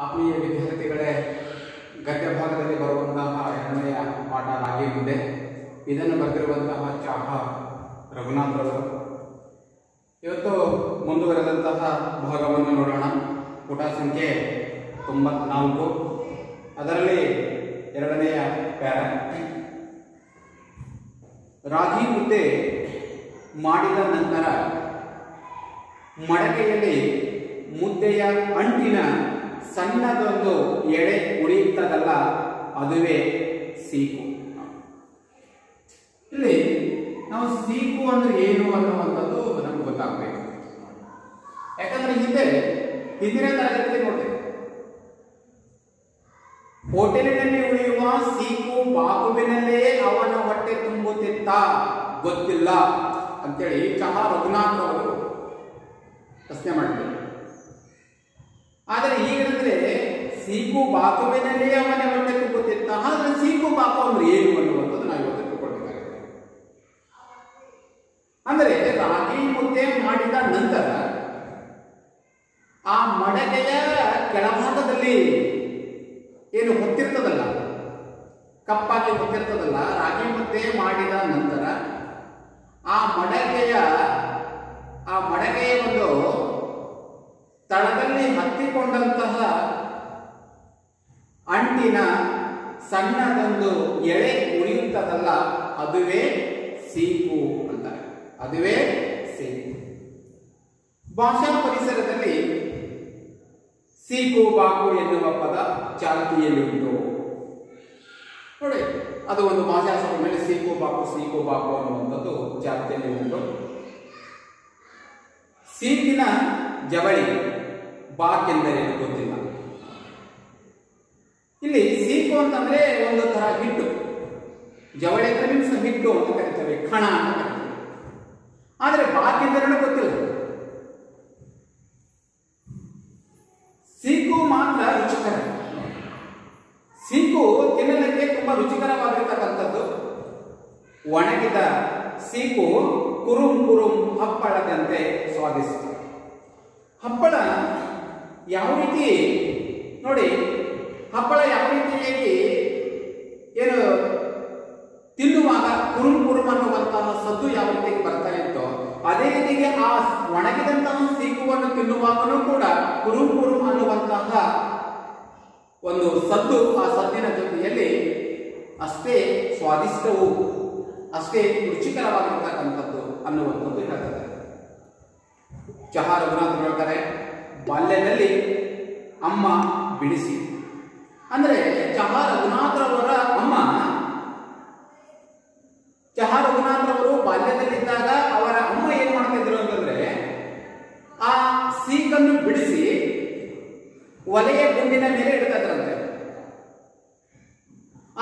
ಆತ್ಮೀಯ ವಿದ್ಯಾರ್ಥಿಗಳೇ, ಗದ್ಯ ಭಾಗದಲ್ಲಿ ಬರುವಂತಹ ಎರಡನೆಯ ಪಾಠ ರಾಗಿ ಮುದ್ದೆ. ಇದನ್ನು ಬರೆದಿರುವಂತಹ ಚಾಹ ರಘುನಾಥರವರು. ಇವತ್ತು ಮುಂದುವರೆದಂತಹ ಭಾಗವನ್ನು ನೋಡೋಣ. ಪುಟ ಸಂಖ್ಯೆ 94, ಅದರಲ್ಲಿ ಎರಡನೆಯ ಪ್ಯಾರ. ರಾಗಿ ಮುದ್ದೆ ಮಾಡಿದ ನಂತರ ಮಡಕೆಯಲ್ಲಿ ಮುದ್ದೆಯ ಅಂಟಿನ ಸಣ್ಣದೊಂದು ಎಳೆ ಉಳಿಯುತ್ತದಲ್ಲ, ಅದುವೇ ಸೀಕು. ಇಲ್ಲಿ ನಾವು ಸೀಕು ಅಂದ್ರೆ ಏನು ಅನ್ನುವಂಥದ್ದು ನಮ್ಗೆ ಗೊತ್ತಾಗಬೇಕು. ಯಾಕಂದ್ರೆ ಹಿಂದಿನ ತರಗತಿ ನೋಡ್ತೇವೆ, ಹೋಟೆಲಿನಲ್ಲಿ ಉಳಿಯುವ ಸೀಕು ಬಾಗುವಿನಲ್ಲೇ ಅವನ ಹೊಟ್ಟೆ ತುಂಬುತ್ತಿತ್ತ, ಗೊತ್ತಿಲ್ಲ ಅಂತೇಳಿ ಚಹಾ ರಘುನಾಥ್ ಅವರು ಪ್ರಶ್ನೆ ಮಾಡಿದ್ದಾರೆ. ಆದರೆ ಈಗಂದ್ರೆ ಸೀಕು ಬಾಕುವಿನಲ್ಲೇ ಅವನ ಹೊಟ್ಟೆ ತುಂಬುತ್ತಿತ್ತ. ಆದ್ರೆ ಸೀಕು ಬಾಕು ಅಂದ್ರೆ ಏನು ಅನ್ನುವಂಥದ್ದು ನಾವು ಇವತ್ತು ತಿಳ್ಕೊಳ್ಬೇಕಾಗುತ್ತೆ. ಅಂದ್ರೆ ರಾಗಿ ಮುದ್ದೆ ಮಾಡಿದ ನಂತರ ಆ ಮಡಕೆಯ ಕೆಳಭಾಗದಲ್ಲಿ ಏನು ಹೊತ್ತಿರ್ತದಲ್ಲ, ಕಪ್ಪಾಗಿ ಹೊತ್ತಿರ್ತದಲ್ಲ, ರಾಗಿ ಮುದ್ದೆ ಮಾಡಿದ ನಂತರ ಆ ಮಡಕೆಯ ಒಂದು ತಳದಲ್ಲಿ ಹತ್ತಿಕೊಂಡಂತಹ ಅಂಟಿನ ಸಣ್ಣದೊಂದು ಎಳೆ ಉಳಿಯುತ್ತದಲ್ಲ, ಅದುವೇ ಸೀಕು ಅಂತಾರೆ. ಅದುವೇ ಸೀಕು. ಭಾಷಾ ಪರಿಸರದಲ್ಲಿ ಸೀಕು ಬಾಕು ಎನ್ನುವ ಪದ ಚಾಲ್ತಿಯಲ್ಲಿತ್ತು ನೋಡಿ. ಅದು ಒಂದು ಭಾಷಾಶಾಸ್ತ್ರದ ಮೇಲೆ ಸೀಕು ಬಾಕು ಅನ್ನುವಂಥದ್ದು ಚಾಲ್ತಿಯಲ್ಲಿ ಉಂಟು. ಸೀಕಿನ ಜವಳಿ ಬಾಕೆಂದರೆ ಗೊತ್ತಿಲ್ಲ. ಇಲ್ಲಿ ಸೀಕು ಅಂತಂದ್ರೆ ಒಂದು ತರ ಹಿಟ್ಟು, ಜವಳಿ ಅಂದ್ರೆ ಮೀನ್ಸ್ ಹಿಟ್ಟು ಅಂತ ಕರಿತೇವೆ, ಕಣ ಅಂತ ಕರಿತೇವೆ. ಆದ್ರೆ ಬಾಕೆಂದರೆ ಗೊತ್ತಿಲ್ಲ. ಸೀಕು ಮಾತ್ರ ರುಚಿಕರ. ಸೀಕು ತಿನ್ನಲಿಕ್ಕೆ ತುಂಬಾ ರುಚಿಕರವಾಗಿರ್ತಕ್ಕಂಥದ್ದು. ಒಣಗಿದ ಸೀಕು ಕುರುಂ ಹಪ್ಪಳದಂತೆ ಸ್ವಾದಿಷ್ಟ. ಹಪ್ಪಳ ಯಾವ ರೀತಿ ನೋಡಿ, ಹಪ್ಪಳ ಯಾವ ರೀತಿಯಾಗಿ ಏನು ತಿನ್ನುವಾಗ ಕುರುಂ ಅನ್ನುವಂತಹ ಸದ್ದು ಯಾವ ರೀತಿಯಾಗಿ ಬರ್ತಾ ಇತ್ತೋ, ಅದೇ ರೀತಿಗೆ ಆ ಒಣಗಿದಂತಹ ಸೀಕುವನ್ನು ತಿನ್ನುವಾಗಲೂ ಕೂಡ ಕುರುಂ ಅನ್ನುವಂತಹ ಒಂದು ಸದ್ದು, ಆ ಸದ್ದಿನ ಜೊತೆಯಲ್ಲಿ ಅಷ್ಟೇ ಸ್ವಾದಿಷ್ಟವು, ಅಷ್ಟೇ ರುಚಿಕರವಾಗಿರ್ತಕ್ಕಂಥದ್ದು ಅನ್ನುವಂಥದ್ದು ಹೇಳ್ತಾರೆ. ಚಹಾ ರಘುನಾಥ್ ಹೇಳ್ತಾರೆ, ಬಾಲ್ಯದಲ್ಲಿ ಅಮ್ಮ ಬಿಡಿಸಿ. ಅಂದ್ರೆ ಚಹಾ ರಘುನಾಥ್ರವರ ಅಮ್ಮ, ಚಹಾ ರಘುನಾಥ್ರವರು ಬಾಲ್ಯದಲ್ಲಿದ್ದಾಗ ಅವರ ಅಮ್ಮ ಏನ್ ಮಾಡ್ತಾ ಇದ್ರು ಅಂತಂದ್ರೆ, ಆ ಸೀಕನ್ನು ಬಿಡಿಸಿ ಒಲೆಯ ಗುಂಡಿನ ಮೇಲೆ ಇಡ್ತಾರಂತೆ.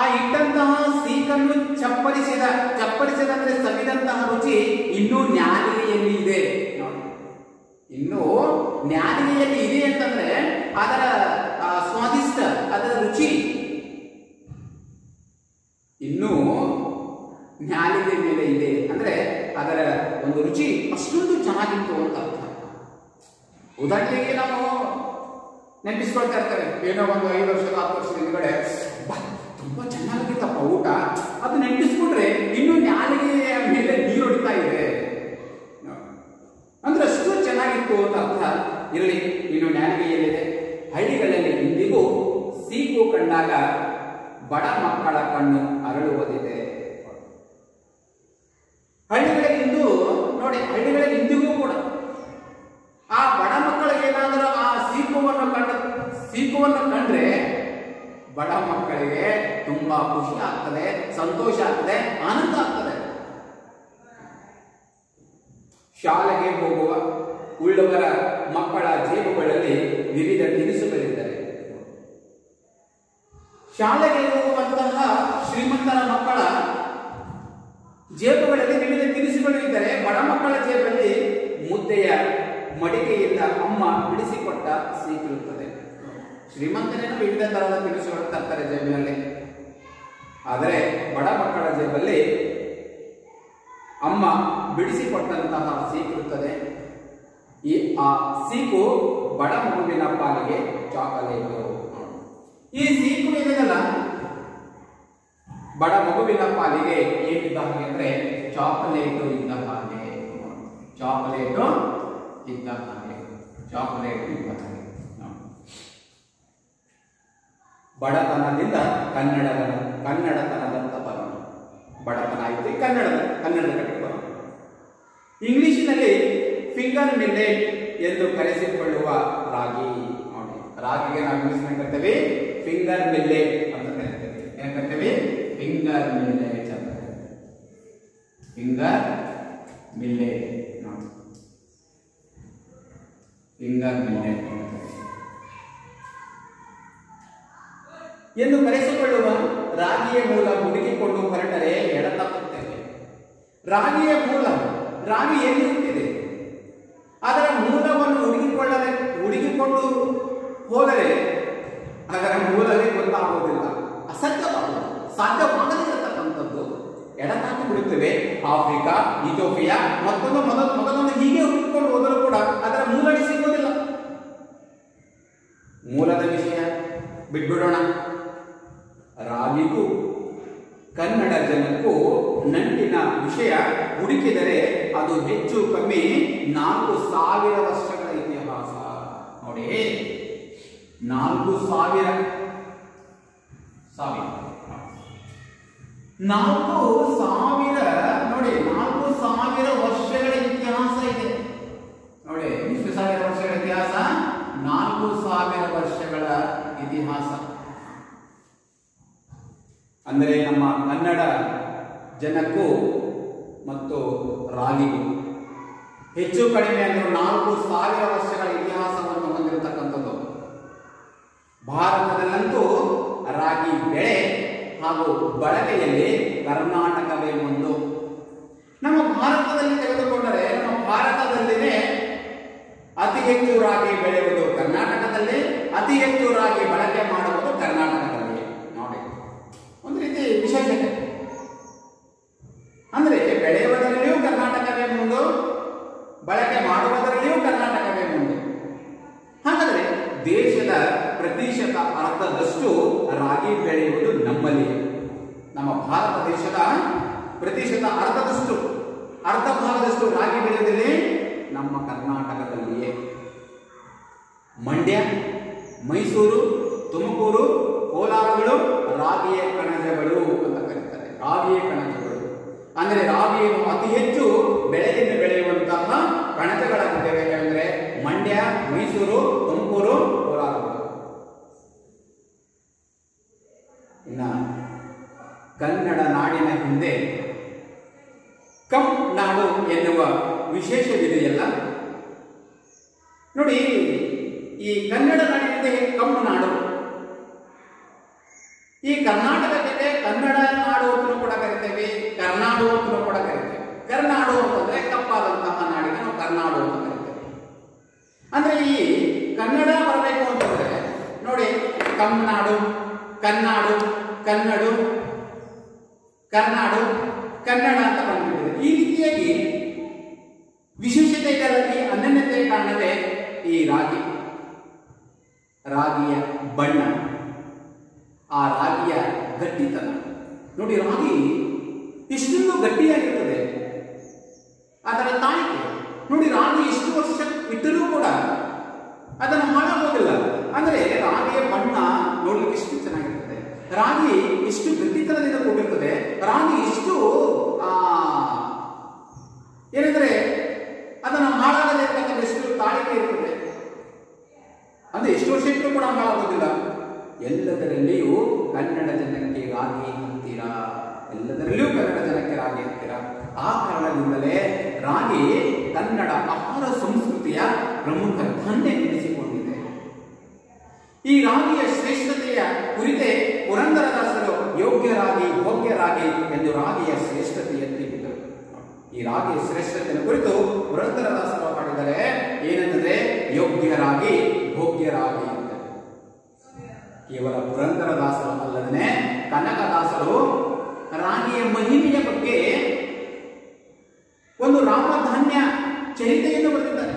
ಆ ಇಟ್ಟಂತಹ ಸೀಕನ್ನು ಚಪ್ಪರಿಸಿದಂದ್ರೆ ಸವಿದಂತಹ ರುಚಿ ಇನ್ನೂ ನ್ಯಾಲಿಗೆಯಲ್ಲಿ ಇದೆ. ಇನ್ನು ನ್ಯಾಲಿಗೆಯಲ್ಲಿ ಇದೆ ಅಂತಂದ್ರೆ ಅದರ ಸ್ವಾದಿಷ್ಟ, ಅದರ ರುಚಿ ಇನ್ನೂ ನ್ಯಾಲಿಗೆ ಮೇಲೆ ಇದೆ. ಅಂದ್ರೆ ಅದರ ಒಂದು ರುಚಿ ಅಷ್ಟೊಂದು ಚೆನ್ನಾಗಿತ್ತು ಅಂತ ಅರ್ಥ. ಉದಾಹರಣೆಗೆ ನಾವು ನೆನಪಿಸ್ಕೊಳ್ತಾ ಇರ್ತಾರೆ, ಏನೋ ಒಂದು 5 ವರ್ಷದ 10 ವರ್ಷದ ಹಿಂದ್ಗಡೆ ತುಂಬಾ ಚೆನ್ನಾಗಿತ್ತಪ್ಪ ಊಟ, ಅದು ನೆನಪಿಸ್ಕೊಂಡ್ರೆ ಇನ್ನೂ ನ್ಯಾಲಿಗೆಯ ಮೇಲೆ ನೀರು ಹೊಡಿತಾ ಇದೆ ಅಂದ್ರೆ ಅಷ್ಟು ಚೆನ್ನಾಗಿತ್ತು ಅಂತ ಅರ್ಥ. ಇರಲಿ, ಇನ್ನು ನ್ಯಾಲಿಗೆಯಲ್ಲಿದೆ. ಹಳ್ಳಿಗಳಲ್ಲಿ ಇಂದಿಗೂ ಸೀಕು ಕಂಡಾಗ ಬಡ ಮಕ್ಕಳ ಕಣ್ಣು ಅರಳುವುದಿದೆ. ಹಳ್ಳಿಗಳಿಂದು ನೋಡಿ, ಹಳ್ಳಿಗಳಲ್ಲಿ ಇಂದಿಗೂ ಕೂಡ ಆ ಬಡ ಮಕ್ಕಳಿಗೆ ಏನಾದರೂ ಆ ಸೀಕುವನ್ನು ಕಂಡ್ರೆ ಬಡ ಮಕ್ಕಳಿಗೆ ತುಂಬಾ ಖುಷಿ ಆಗ್ತದೆ, ಸಂತೋಷ ಆಗ್ತದೆ, ಆನಂದ ಆಗ್ತದೆ. ಶಾಲೆಗೆ ಹೋಗುವ ಉಳ್ಳವರ ಮಕ್ಕಳ ಜೇಬುಗಳಲ್ಲಿ ವಿವಿಧ ತಿನಿಸುಗಳಿದ್ದರೆ, ಶಾಲೆಗೆ ಹೋಗುವಂತಹ ಶ್ರೀಮಂತರ ಮಕ್ಕಳ ಜೇಬುಗಳಲ್ಲಿ ವಿವಿಧ ತಿನಿಸುಗಳು ಇದ್ದರೆ, ಬಡ ಮಕ್ಕಳ ಜೇಬಲ್ಲಿ ಮುದ್ದೆಯ ಮಡಿಕೆಯಿಂದ ಅಮ್ಮ ಬಿಡಿಸಿಕೊಟ್ಟ ಸೀಕಿರುತ್ತದೆ. ಶ್ರೀಮಂತನೇನು ವಿವಿಧ ತರಹದ ತಿನಿಸುಗಳು ತರ್ತಾರೆ ಜೇಬಿನಲ್ಲಿ, ಆದರೆ ಬಡ ಮಕ್ಕಳ ಜೇಬಲ್ಲಿ ಅಮ್ಮ ಬಿಡಿಸಿಕೊಟ್ಟಂತಹ ಸೀಕಿರುತ್ತದೆ. ಆ ಸೀಕು ಬಡ ಮಗುವಿನ ಪಾಲಿಗೆ ಚಾಕಲೇಟು. ಈ ಸೀಕು ಇದೆಯಲ್ಲ ಬಡ ಮಗುವಿನ ಪಾಲಿಗೆ ಏನಿದ್ದ ಹಾಗೆ ಅಂದ್ರೆ ಚಾಕೊಲೇಟು ಇದ್ದ ಹಾಗೆ, ಚಾಕೊಲೇಟು ಇದ್ದ ಹಾಗೆ, ಚಾಕೊಲೇಟು ಇದ್ದ ಹಾಗೆ. ಬಡತನದಿಂದ ಕನ್ನಡತನದಂತ ಬರೋಣ. ಬಡತನ ಆಯ್ತು, ಕನ್ನಡದ ಕಡೆಗೆ ಬರೋಣ. ಇಂಗ್ಲಿಷಿನಲ್ಲಿ ಫಿಂಗರ್ ಮಿಲ್ಲೆಟ್ ಎಂದು ಕರೆಸಿಕೊಳ್ಳುವ ರಾಗಿ ನೋಡಿ. ರಾಗಿಗೆ ನಾವು ಇಂಗ್ಲಿಷ್ ಕರಿತೇವೆ ಫಿಂಗರ್ ಮಿಲ್ಲೆಟ್ ಅಂತ ಕರಿತೇವೆ. ಏನ್ ಕರಿತೇವೆ? ಫಿಂಗರ್ ಮಿಲ್ಲೆಟ್ ಅಂತ ಕರಿತೇವೆ. ಫಿಂಗರ್ ಮಿಲ್ಲೆಟ್ ನೋಡಿ, ಫಿಂಗರ್ ಮಿಲ್ಲೆಟ್ ಎಂದು ಕರೆಸಿಕೊಳ್ಳುವ ರಾಗಿಯ ಮೂಲ ಹುಡುಕಿಕೊಂಡು ಹೊರಟರೆ ಎಡತಪ್ಪುತ್ತೇವೆ. ರಾಗಿಯ ಮೂಲ, ರಾಗಿ ಎಲ್ಲಿ ಹುಟ್ಟಿದೆ, ಅದರ ಮೂಲವನ್ನು ಹುಡುಕಿಕೊಂಡು ಹೋದರೆ ಅದರ ಮೂಲವೇ ಗೊತ್ತಾಗುವುದಿಲ್ಲ, ಅಸಾಧ್ಯವಾಗುವುದು, ಸಾಧ್ಯವಾಗದಿರತಕ್ಕಂಥದ್ದು. ಎಡತಾಕಿ ಬಿಡುತ್ತೇವೆ. ಆಫ್ರಿಕಾ, ಇಥಿಯೋಪಿಯಾ ಮತ್ತೊಂದು ಹೀಗೆ ಹುಡುಕಿಕೊಂಡು ಹೋದರೂ ಕೂಡ ಅದರ ಮೂಲವೇ ಸಿಗುವುದಿಲ್ಲ. ಮೂಲದ ವಿಷಯ ಬಿಟ್ಬಿಡೋಣ. ರಾಗಿಗೂ ಕನ್ನಡ ಜನಕ್ಕೂ ನಂಟಿನ ವಿಷಯ ಹುಡುಕಿದರೆ ಅದು ಹೆಚ್ಚು ಕಮ್ಮಿ 4000 ವರ್ಷಗಳ ಇತಿಹಾಸ ನೋಡಿ. 4000 ನೋಡಿ, 4000 ವರ್ಷಗಳ ಇತಿಹಾಸ ಇದೆ ನೋಡಿ. ಎಷ್ಟು ಸಾವಿರ ವರ್ಷಗಳ ಇತಿಹಾಸ? 4000 ವರ್ಷಗಳ ಇತಿಹಾಸ. ಅಂದರೆ ನಮ್ಮ ಕನ್ನಡ ಜನಕ್ಕೂ ಮತ್ತು ರಾಗಿಗೂ ಹೆಚ್ಚು ಕಡಿಮೆ ಅಂದರೆ 4000 ವರ್ಷಗಳ ಇತಿಹಾಸವನ್ನು ಹೊಂದಿರತಕ್ಕಂಥದ್ದು. ಭಾರತದಲ್ಲಂತೂ ರಾಗಿ ಬೆಳೆ ಹಾಗೂ ಬಳಕೆಯಲ್ಲಿ ಕರ್ನಾಟಕವೇ ಒಂದು. ನಮ್ಮ ಭಾರತದಲ್ಲಿ ತೆಗೆದುಕೊಂಡರೆ, ನಮ್ಮ ಭಾರತದಲ್ಲಿನೇ ಅತಿ ಹೆಚ್ಚು ರಾಗಿ ಬೆಳೆಯುವುದು ಕರ್ನಾಟಕದಲ್ಲಿ, ಅತಿ ಹೆಚ್ಚು ರಾಗಿ ಬಳಕೆ ಮಾಡುವುದು ಕರ್ನಾಟಕದಲ್ಲಿ ನೋಡಿ. ಒಂದು ರೀತಿ ವಿಶೇಷತೆ ಅಂದ್ರೆ ಬೆಳೆಯುವುದರಲ್ಲಿಯೂ ಕರ್ನಾಟಕವೇ ಮುಂದು, ಬಳಕೆ ಮಾಡುವುದರಲ್ಲಿಯೂ ಕರ್ನಾಟಕವೇ ಮುಂದು. ಹಾಗಾದರೆ ದೇಶದ ಪ್ರತಿಶತ ಅರ್ಧದಷ್ಟು ರಾಗಿ ಬೆಳೆಯುವುದು ನಮ್ಮಲ್ಲಿ. ನಮ್ಮ ಭಾರತ ದೇಶದ ಪ್ರತಿಶತ ಅರ್ಧ ಭಾಗದಷ್ಟು ರಾಗಿ ಬೆಳೆಯುವುದಲ್ಲಿ ನಮ್ಮ ಕರ್ನಾಟಕದಲ್ಲಿಯೇ. ಮಂಡ್ಯ, ಮೈಸೂರು, ತುಮಕೂರು, ಕೋಲಾರಗಳು ರಾಗಿಯ ಕಣಜಗಳು ಅಂತ ಕರೀತಾರೆ. ರಾಗಿಯ ಕಣಜಗಳು ಅಂದರೆ ರಾಗಿಯನ್ನು ಅತಿ ಹೆಚ್ಚು ಬೆಳೆಯನ್ನು ಬೆಳೆಯುವಂತಹ ಕಣಜಗಳಾಗಿದ್ದೇವೆ ಅಂದರೆ ಮಂಡ್ಯ, ಮೈಸೂರು, ತುಮಕೂರು, ಕೋಲಾರಗಳು. ಇನ್ನ ಕನ್ನಡ ನಾಡಿನ ಹಿಂದೆ ಕಂ ನಾಡು ಎನ್ನುವ ವಿಶೇಷವಿದೆಯಲ್ಲ ನೋಡಿ. ಈ ಕನ್ನಡ ನಾಡಿನ ಹಿಂದೆ ಕಂ ನಾಡು, ಈ ಕರ್ನಾಟಕಕ್ಕೆ ಕನ್ನಡ ನಾಡು ಅಂತಲೂ ಕೂಡ ಕರಿತೇವೆ, ಕರ್ನಾಡು ಅಂತಲೂ ಕೂಡ ಕರಿತೇವೆ. ಕರ್ನಾಡು ಅಂತಂದ್ರೆ ಕಪ್ಪಾದಂತಹ ನಾಡಿಗೆ ನಾವು ಕರ್ನಾಡು ಅಂತ ಕರಿತೇವೆ. ಅಂದ್ರೆ ಈ ಕನ್ನಡ ಬರಬೇಕು ಅಂತಂದ್ರೆ ನೋಡಿ, ಕಮ್ನಾಡು, ಕನ್ನಾಡು, ಕನ್ನಡು, ಕರ್ನಾಡು, ಕನ್ನಡ ಅಂತ ಬಂದ್ಬಿಟ್ಟಿದೆ. ಈ ರೀತಿಯಾಗಿ ವಿಶೇಷತೆ ಇದರಲ್ಲಿ ಅನನ್ಯತೆ ಕಾರಣವೇ ಈ ರಾಗಿಯ ಬಣ್ಣ, ಆ ರಾಗಿಯ ಗಟ್ಟಿತನ ನೋಡಿ. ರಾಗಿ ಇಷ್ಟೊಂದು ಗಟ್ಟಿಯಾಗಿರ್ತದೆ, ಅದರ ತಾಯಿಕೆ ನೋಡಿ. ರಾಗಿ ಎಷ್ಟು ವರ್ಷ ಇಟ್ಟರೂ ಕೂಡ ಅದನ್ನು ಹಾಳಾಗೋದಿಲ್ಲ. ಅಂದ್ರೆ ರಾಗಿಯ ಬಣ್ಣ ನೋಡ್ಲಿಕ್ಕೆ ಎಷ್ಟು ಚೆನ್ನಾಗಿರ್ತದೆ, ರಾಗಿ ಎಷ್ಟು ಗಟ್ಟಿತನದಿಂದ ಕೂಡಿರ್ತದೆ, ರಾಗಿ ಎಷ್ಟು ಏನಂದ್ರೆ ಅದನ್ನು ಹಾಳಾಗದೆ ಇರ್ತಕ್ಕಂಥ ಎಷ್ಟು ತಾಳಿಕೆ ಇರ್ತದೆ. ಅಂದ್ರೆ ಎಷ್ಟು ವರ್ಷ ಇಟ್ಟರೂ ಕೂಡ ಹಾಳಾಗೋದಿಲ್ಲ. ಎಲ್ಲದರಲ್ಲಿಯೂ ಕನ್ನಡ ಜನಕ್ಕೆ ರಾಗಿ ಅಂತೀರಾ, ಎಲ್ಲದರಲ್ಲಿಯೂ ಕನ್ನಡ ಜನಕ್ಕೆ ರಾಗಿ ಅಂತೀರಾ. ಆ ಕಾರಣದಿಂದಲೇ ರಾಗಿ ಕನ್ನಡ ಆಹಾರ ಸಂಸ್ಕೃತಿಯ ಪ್ರಮುಖ ಧಾನ್ಯ ಎನಿಸಿಕೊಂಡಿದೆ. ಈ ರಾಗಿಯ ಶ್ರೇಷ್ಠತೆಯ ಕುರಿತೇ ಪುರಂದರದಾಸರು ಯೋಗ್ಯ ರಾಗಿ ಭೋಗ್ಯ ರಾಗಿ ಎಂದು ರಾಗಿಯ ಶ್ರೇಷ್ಠತೆ ಎತ್ತಿಬಿಟ್ಟರು. ಈ ರಾಗಿಯ ಶ್ರೇಷ್ಠತೆಯ ಕುರಿತು ಪುರಂದರದಾಸರು ಹಾಡಿದರೆ ಏನಂದ್ರೆ ಯೋಗ್ಯ ರಾಗಿ ಭೋಗ್ಯ ರಾಗಿ ಅಂತ. ಕೇವಲ ಪುರಂದರದಾಸರು ಅಲ್ಲದೇ ಕನಕದಾಸರು ರಾಗಿಯ ಮಹಿಮೆಯ ಬಗ್ಗೆ ಒಂದು ರಾಮಧಾನ್ಯ ಚರಿತೆಯನ್ನು ಬರೆದಿದ್ದಾರೆ.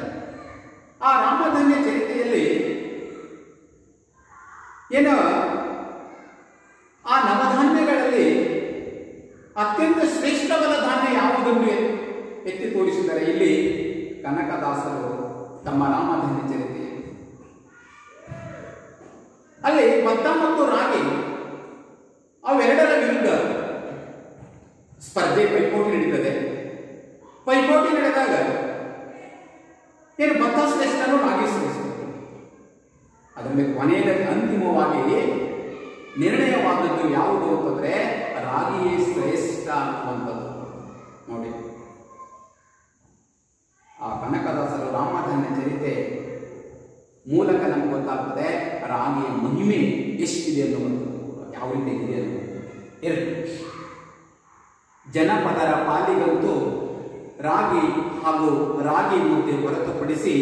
ಆ ರಾಮಧಾನ್ಯ ಚರಿತೆಯಲ್ಲಿ ಏನೋ ಇಲ್ಲಿ ಕನಕದಾಸರು ತಮ್ಮ ರಾಮಧನ್ಯ ಚರಿತೆ ಅಲ್ಲಿ ಭತ್ತ ಮತ್ತು ರಾಗಿ ಅವೆರಡರ ವಿರುದ್ಧ ಸ್ಪರ್ಧೆ ಪೈಪೋಟಿ ನಡೀತದೆ. ಪೈಪೋಟಿ ನಡೆದಾಗ ಏನು ಭತ್ತ ಶ್ರೇಷ್ಠನೋ ರಾಗಿ ಶ್ರೇಷ್ಠ, ಅದರಲ್ಲಿ ಕೊನೆಯಲ್ಲಿ ಅಂತಿಮವಾಗಿ ನಿರ್ಣಯವಾದದ್ದು ಯಾವುದು ಅಂತಂದ್ರೆ ರಾಗಿಯೇ ಶ್ರೇಷ್ಠ ಅನ್ನುವಂಥದ್ದು. ನೋಡಿ, ಆ ಕನಕದಾಸರ ರಾಮಧನ್ಯ ಚರಿತೆ ಮೂಲಕ ನಮ್ಗೆ ಗೊತ್ತಾಗ್ತದೆ ರಾಗಿಯ ಮಹಿಮೆ ಎಷ್ಟಿದೆ ಅನ್ನುವಂಥದ್ದು, ಯಾವ ರೀತಿ ಇದೆ ಅನ್ನುವಂಥದ್ದು. ಜನಪದರ ಪಾಲಿಗಂತೂ ರಾಗಿ ಹಾಗೂ ರಾಗಿ ಮುದ್ದೆ ಹೊರತುಪಡಿಸಿ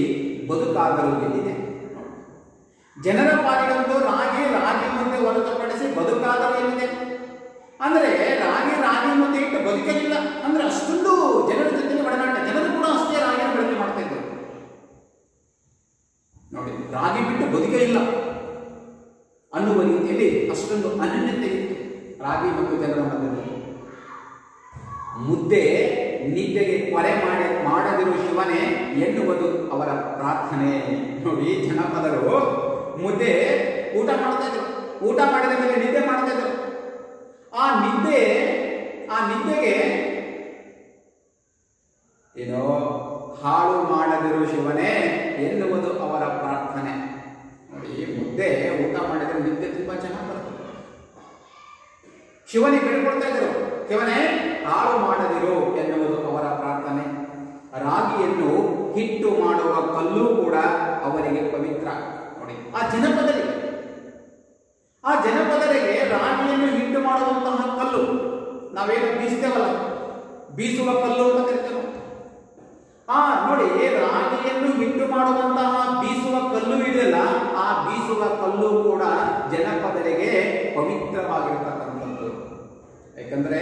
ಬದುಕಾಗಲು ಎಲ್ಲಿದೆ. ಜನರ ಪಾಲಿಗಂತೂ ರಾಗಿ ಮುದ್ದೆ ಹೊರತುಪಡಿಸಿ ಬದುಕಾಗಲು ಎಲ್ಲಿದೆ ಅಂದ್ರೆ ರಾಗಿ ಮುದ್ದೆ ಇಟ್ಟು ಬದುಕಲಿಲ್ಲ ಅಂದ್ರೆ ಅಷ್ಟೊಂದು ಜನರ ಜೊತೆಗೆ ಒಡನಾಟ. ಜನರು ಕೂಡ ಅಷ್ಟೇ ರಾಗಿಯನ್ನು ಬಳಕೆ ಮಾಡ್ತಾ ಇದ್ರು. ನೋಡಿ, ರಾಗಿ ಬಿಟ್ಟು ಬದುಕೇ ಇಲ್ಲ ಅನ್ನುವ ರೀತಿಯಲ್ಲಿ ಅಷ್ಟೊಂದು ಅನನ್ಯತೆ ಇತ್ತು ರಾಗಿ ಮತ್ತು ಜನರ ಮಧ್ಯದಲ್ಲಿ. ಮುದ್ದೆ ನಿದ್ದೆಗೆ ಕೊರೆ ಮಾಡದಿರುವ ಶಿವನೇ ಎನ್ನುವುದು ಅವರ ಪ್ರಾರ್ಥನೆ. ನೋಡಿ, ಜನಪದರು ಮುದ್ದೆ ಊಟ ಮಾಡ್ತಾ ಇದ್ರು, ಊಟ ಮಾಡಿದ ಮೇಲೆ ನಿದ್ದೆ ಮಾಡ್ತಾ ಇದ್ರು. ಆ ನಿದ್ದೆಗೆ ಏನೋ ಹಾಳು ಮಾಡದಿರುವ ಶಿವನೇ ಎನ್ನುವುದು ಅವರ ಪ್ರಾರ್ಥನೆ. ನೋಡಿ, ಮುದ್ದೆ ಊಟ ಮಾಡಿದ್ರೆ ನಿದ್ದೆ ತುಂಬಾ ಚೆನ್ನಾಗಿ ಬರ್ತದೆ. ಶಿವನಿಗೆ ಬೇಡ್ಕೊಳ್ತಾ ಇದ್ರು, ಶಿವನೇ ಹಾಳು ಮಾಡದಿರು ಎನ್ನುವುದು ಅವರ ಪ್ರಾರ್ಥನೆ. ರಾಗಿಯನ್ನು ಹಿಟ್ಟು ಮಾಡುವ ಕಲ್ಲು ಕೂಡ ಅವರಿಗೆ ಪವಿತ್ರ. ನೋಡಿ, ಆ ಜನಪದರಿಗೆ ರಾಗಿಯನ್ನು ಹಿಟ್ಟು ಮಾಡುವಂತಹ ಕಲ್ಲು, ನಾವೇನು ಬೀಸ್ತೇವಲ್ಲ, ಬೀಸುವ ಕಲ್ಲು ಅಂತ ಕರಿತೇವೆ. ನೋಡಿ, ರಾಗಿಯನ್ನು ಹಿಟ್ಟು ಮಾಡುವಂತಹ ಬೀಸುವ ಕಲ್ಲು ಇದೆಯಲ್ಲ, ಆ ಬೀಸುವ ಕಲ್ಲು ಕೂಡ ಜನಪದರಿಗೆ ಪವಿತ್ರವಾಗಿರತಕ್ಕಂಥದ್ದು. ಯಾಕಂದ್ರೆ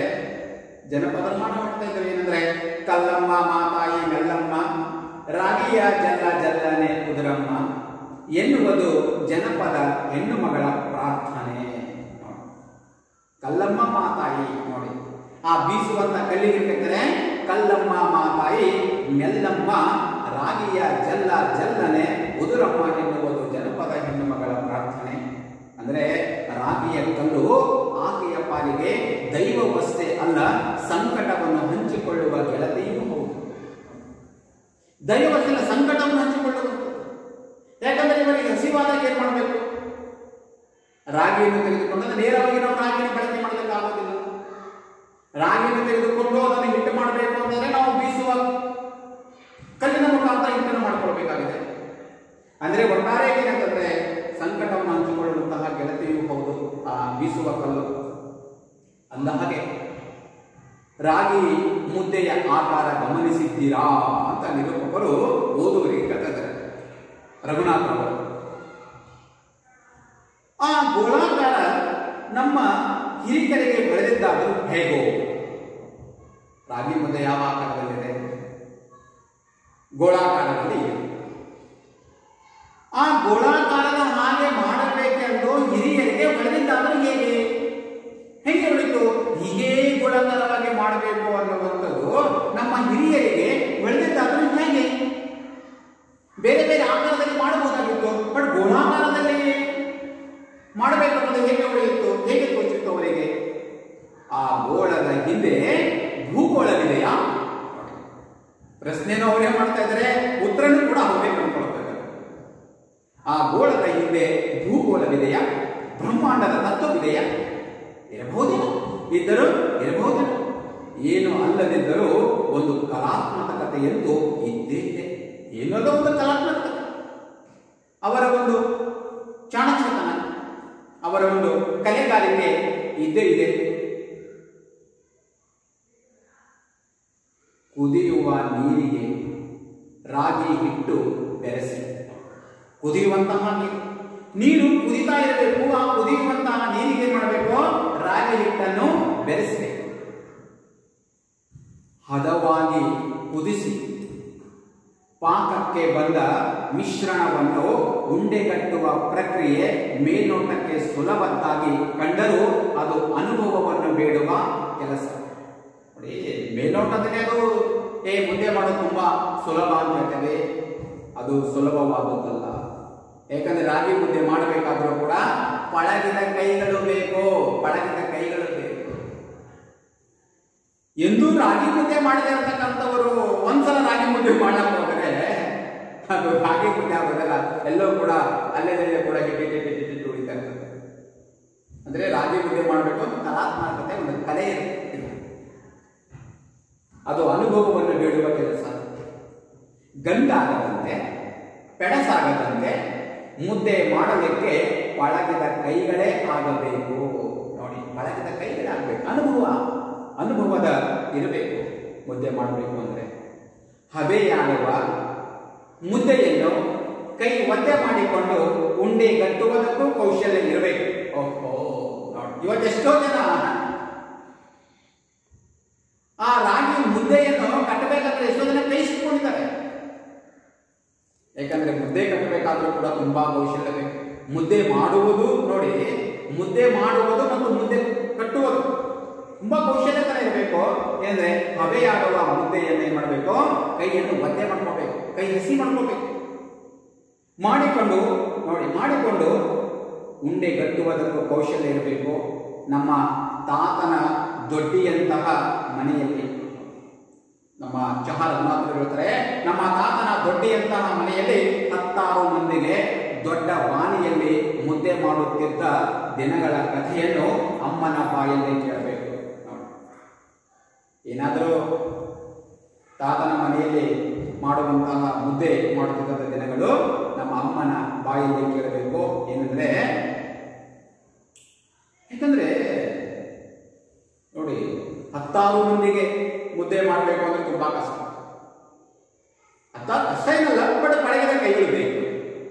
ಜನಪದ ಮಾಡ್ತಾ ಇದ್ದೇವೆ ಏನಂದ್ರೆ ಕಲ್ಲಮ್ಮ ಮಾತಾಯಿ ಮೆಲ್ಲಮ್ಮ ರಾಗಿಯ ಜಲ್ಲ ಜಲ್ಲನೆ ಕುದುರಮ್ಮ ಎನ್ನುವುದು ಜನಪದ ಹೆಣ್ಣು ಮಗಳ ಪ್ರಾರ್ಥನೆ. ಕಲ್ಲಮ್ಮ ಮಾತಾಯಿ, ನೋಡಿ, ಆ ಬೀಸುವಂತ ಕಲ್ಲಿಗೆ ಕಲ್ಲಮ್ಮ ಮಾತಾಯಿ ಮೆಲ್ಲಮ್ಮ ರಾಗಿಯ ಜಲ್ಲ ಜಲ್ಲನೆ ಕುದುರಮ್ಮ ಎನ್ನುವುದು ಜನಪದ ಹೆಣ್ಣು ಮಗಳ ಪ್ರಾರ್ಥನೆ. ಅಂದ್ರೆ ರಾಗಿಯ ಕಲ್ಲು ಆಕೆಯ ಪಾಲಿಗೆ ದೈವವಷ್ಟೇ ಅಲ್ಲ, ಸಂಕಟವನ್ನು ಹಂಚಿಕೊಳ್ಳುವ ಗೆಳತಿಯೂ ಹೌದು. ದೈವವಷ್ಟೇ ಸಂಕಟವನ್ನು ಹಂಚಿಕೊಳ್ಳುವುದು. ಯಾಕಂದ್ರೆ ಇವರಿಗೆ ಹಸಿವಾದಾಗ ಏನ್ ಮಾಡಬೇಕು? ರಾಗಿಯನ್ನು ತೆಗೆದುಕೊಂಡು ನೇರವಾಗಿ ನಾವು ರಾಗಿಯನ್ನು ಬಳಕೆ ಮಾಡಲಿಕ್ಕೆ ಆಗೋದಿಲ್ಲ. ರಾಗಿಯನ್ನು ತೆಗೆದುಕೊಂಡು ಅದನ್ನು ಹಿಟ್ಟು ಮಾಡಬೇಕು ಅಂತಂದ್ರೆ ನಾವು ಬೀಸುವ ಕಲ್ಲಿನ ಮುಖಾಂತರ ಹಿಟ್ಟನ್ನು ಮಾಡಿಕೊಳ್ಬೇಕಾಗಿದೆ. ಅಂದ್ರೆ ಒಟ್ಟಾರೆ ಏನಂತಂದ್ರೆ ಸಂಕಟವನ್ನು ಹಂಚಿಕೊಳ್ಳುವಂತಹ ಗೆಳತಿಯೂ ಹೌದು ಆ ಬೀಸುವ ಕಲ್ಲು. ಅಂದ ಹಾಗೆ ರಾಗಿ ಮುದ್ದೆಯ ಆಕಾರ ಗಮನಿಸಿದ್ದೀರಾ ಅಂತ ನಿರೂಪಕರು ಓದುವರಿಗೆ ಕರೆದಿದ್ದಾರೆ. ರಘುನಾಥ್ ಅವರು ಆ ಗೋಳಾಕಾರ ನಮ್ಮ ಹಿರಿಕರಿಗೆ ಬೆಳೆದಿದ್ದಾದರೂ ಹೇಗೋ. ರಾಗಿ ಮುದ್ದೆ ಯಾವ ಆಕಾರದಲ್ಲಿದೆ? ಗೋಳಾಕಾರದಲ್ಲಿ ಇದೆ. ಆ ಗೋಳಾಕಾರದ ಹಾಗೆ ಮಾಡಬೇಕೆಂದು ಹಿರಿಯರಿಗೆ ಬೆಳೆದಿದ್ದಾದರೂ ಹೇಗೆ ಉಳಿತು? ಹೀಗೇ ಗೋಳಾಕಾರವಾಗಿ ಮಾಡಬೇಕು ಅನ್ನುವಂಥದ್ದು ನಮ್ಮ ಹಿರಿಯರಿಗೆ ಬೆಳೆದಿದ್ದಾದರೂ ಹೇಗೆ? ಬೇರೆ ಬೇರೆ ಆಕಾರದಲ್ಲಿ ಮಾಡಬಹುದಾಗಿತ್ತು, ಬಟ್ ಗೋಳಾಕಾರದಲ್ಲಿ ಮಾಡಬೇಕು ಅನ್ನೋದು ಹೇಗೆ ಉಳಿಯಿತು? ಹೇಗೆ ತೋಚಿತ್ತು ಅವರಿಗೆ? ಆ ಗೋಳದ ಹಿಂದೆ ಭೂಗೋಳವಿದೆಯಾ? ಪ್ರಶ್ನೆನೂ ಅವರೇ ಮಾಡ್ತಾ ಇದ್ದಾರೆ, ಉತ್ತರನೂ ಕೂಡ ಅವರೇ ಕಂಡುಕೊಳ್ತಾ ಇದ್ದಾರೆ. ಆ ಗೋಳದ ಹಿಂದೆ ಭೂಗೋಳವಿದೆಯಾ? ಬ್ರಹ್ಮಾಂಡದ ತತ್ವವಿದೆಯಾ? ಇರಬಹುದೇನೋ, ಇದ್ದರೂ ಇರಬಹುದೇನೋ. ಏನು ಅಲ್ಲದಿದ್ದರೂ ಒಂದು ಕಲಾತ್ಮಕತೆಯಂತೂ ಇದ್ದೇ ಇದೆ. ಏನೋ ಒಂದು ಕಲಾತ್ಮಕತೆ, ಅವರ ಒಂದು ಚಾಣಕ್ಷತನ, ಅವರ ಒಂದು ಕಲೆಗಾರಿಕೆ ಇದ್ದೇ ಇದೆ. ಕುದಿಯುವ ನೀರಿಗೆ ರಾಗಿ ಹಿಟ್ಟು ಬೆರೆಸಿ, ಕುದಿಯುವಂತಹ ನೀರು ಕುದಿತಾ ಇರಬೇಕು. ಆ ಕುದಿಯುವಂತಹ ನೀರಿಗೆ ಮಾಡಬೇಕು, ರಾಗಿ ಹಿಟ್ಟನ್ನು ಬೆರೆಸಬೇಕು. ಹದವಾಗಿ ಕುದಿಸಿ ಪಾಕಕ್ಕೆ ಬಂದ ಮಿಶ್ರಣವನ್ನು ಉಂಡೆಗಟ್ಟುವ ಪ್ರಕ್ರಿಯೆ ಮೇಲ್ನೋಟಕ್ಕೆ ಸುಲಭವಾಗಿ ಕಂಡರೂ ಅದು ಅನುಭವವನ್ನು ಬೇಡುವ ಕೆಲಸ. ಮೇಲ್ನೋಟದಲ್ಲಿ ಅದು ಮುದ್ದೆ ಮಾಡೋದು ತುಂಬಾ ಸುಲಭ ಅಂತ ಹೇಳ್ತೇವೆ. ಅದು ಸುಲಭವಾದದ್ದಲ್ಲ. ಯಾಕಂದ್ರೆ ರಾಗಿ ಮುದ್ದೆ ಮಾಡಬೇಕಾದ್ರೂ ಕೂಡ ಪಳಗಿದ ಕೈಗಳು ಬೇಕು, ಪಳಗಿದ ಕೈಗಳು ಬೇಕು. ಎಂದೂ ರಾಗಿ ಮುದ್ದೆ ಮಾಡದೇ ಇರತಕ್ಕಂಥವರು ಒಂದ್ಸಲ ರಾಗಿ ಮುದ್ದೆ ಮಾಡಕ್ ಹೋದರೆ ಅದು ರಾಗಿ ಮುದ್ದೆ ಆಗೋದಲ್ಲ, ಎಲ್ಲೋ ಕೂಡ ಅಲ್ಲೇ ಕೂಡ ಹಿಟ್ಟು ಉಳಿತಾ ಇರ್ತದೆ. ಅಂದ್ರೆ ರಾಗಿ ಮುದ್ದೆ ಮಾಡಬೇಕು ಅಂತ ಕಲಾತ್ಮಕತೆ ಒಂದು ಕಲೆ ಇರುತ್ತೆ. ಅದು ಅನುಭವವನ್ನು ಬೇಡುವ ಕೆಲಸ. ಗಂಟಾಗದಂತೆ ಪೆಡಸಾಗದಂತೆ ಮುದ್ದೆ ಮಾಡಲಿಕ್ಕೆ ಪಳಗಿದ ಕೈಗಳೇ ಆಗಬೇಕು. ನೋಡಿ, ಪಳಗಿದ ಕೈಗಳೇ ಆಗಬೇಕು. ಅನುಭವದ ಇರಬೇಕು ಮುದ್ದೆ ಮಾಡಬೇಕು ಅಂದ್ರೆ. ಹಬೆಯಾಗುವ ಮುದ್ದೆಯನ್ನು ಕೈ ಒತ್ತೆ ಮಾಡಿಕೊಂಡು ಉಂಡೆ ಗಟ್ಟುವುದಕ್ಕೂ ಕೌಶಲ್ಯ ಇರಬೇಕು. ಓಹೋ, ನೋಡಿ, ಇವತ್ತೆಷ್ಟೋ ಜನ ಆ ರಾಗಿ ಮುದ್ದೆಯನ್ನು ಕಟ್ಟಬೇಕಾದ್ರೆ ಎಷ್ಟೋ ಜನ ಕೈ ಸಿಕ್ಕೊಂಡಿದ್ದಾರೆ. ಯಾಕಂದ್ರೆ ಮುದ್ದೆ ಕಟ್ಟಬೇಕಾದ್ರೂ ಕೂಡ ತುಂಬಾ ಕೌಶಲ್ಯ ಬೇಕು. ಮುದ್ದೆ ಮಾಡುವುದು ನೋಡಿ, ಮುದ್ದೆ ಮಾಡುವುದು ಮತ್ತು ಮುದ್ದೆ ಕಟ್ಟುವುದು ತುಂಬಾ ಕೌಶಲ್ಯತರ ಇರಬೇಕು. ಏನಂದ್ರೆ ಹಬೆಯಾಗುವ ಮುದ್ದೆಯನ್ನು ಏನ್ ಮಾಡಬೇಕು, ಕೈಯನ್ನು ಒತ್ತೆ ಮಾಡ್ಕೋಬೇಕು, ಕೈ ಹಸಿ ಮಾಡ್ಕೋಬೇಕು. ಮಾಡಿಕೊಂಡು ಉಂಡೆ ಗಟ್ಟುವುದಕ್ಕೂ ಕೌಶಲ್ಯ ಇರಬೇಕು. ನಮ್ಮ ತಾತನ ದೊಡ್ಡಿಯಂತಹ ಮನೆಯಲ್ಲಿ, ನಮ್ಮ ಚಹಾ ರಘುನಾಥರು ಹೇಳ್ತಾರೆ, ನಮ್ಮ ತಾತನ ದೊಡ್ಡಿಯಂತಹ ಮನೆಯಲ್ಲಿ 10 ಮಂದಿಗೆ ದೊಡ್ಡ ಬಾಣಿಯಲ್ಲಿ ಮುದ್ದೆ ಮಾಡುತ್ತಿದ್ದ ದಿನಗಳ ಕಥೆಯನ್ನು ಅಮ್ಮನ ಬಾಯಲ್ಲಿ ಕೇಳಬೇಕು. ಏನಾದರೂ ತಾತನ ಮನೆಯಲ್ಲಿ ಮಾಡುವಂತಹ ಮುದ್ದೆ ಮಾಡುತ್ತಿದ್ದ ದಿನಗಳು ನಮ್ಮ ಅಮ್ಮನ ಬಾಯಲ್ಲಿ ಕೇಳಬೇಕು. ಏನಂದ್ರೆ, ಯಾಕಂದ್ರೆ ನೋಡಿ, 10 ಮಂದಿಗೆ ಮುದ್ದೆ ಮಾಡಬೇಕು ಅಂದ್ರೆ ತುಂಬಾ ಕಷ್ಟ. ಕಷ್ಟ ಏನಲ್ಲ, ಬಟ್ ಪಳಗಿದ ಕೈಗಳು ಬೇಕು.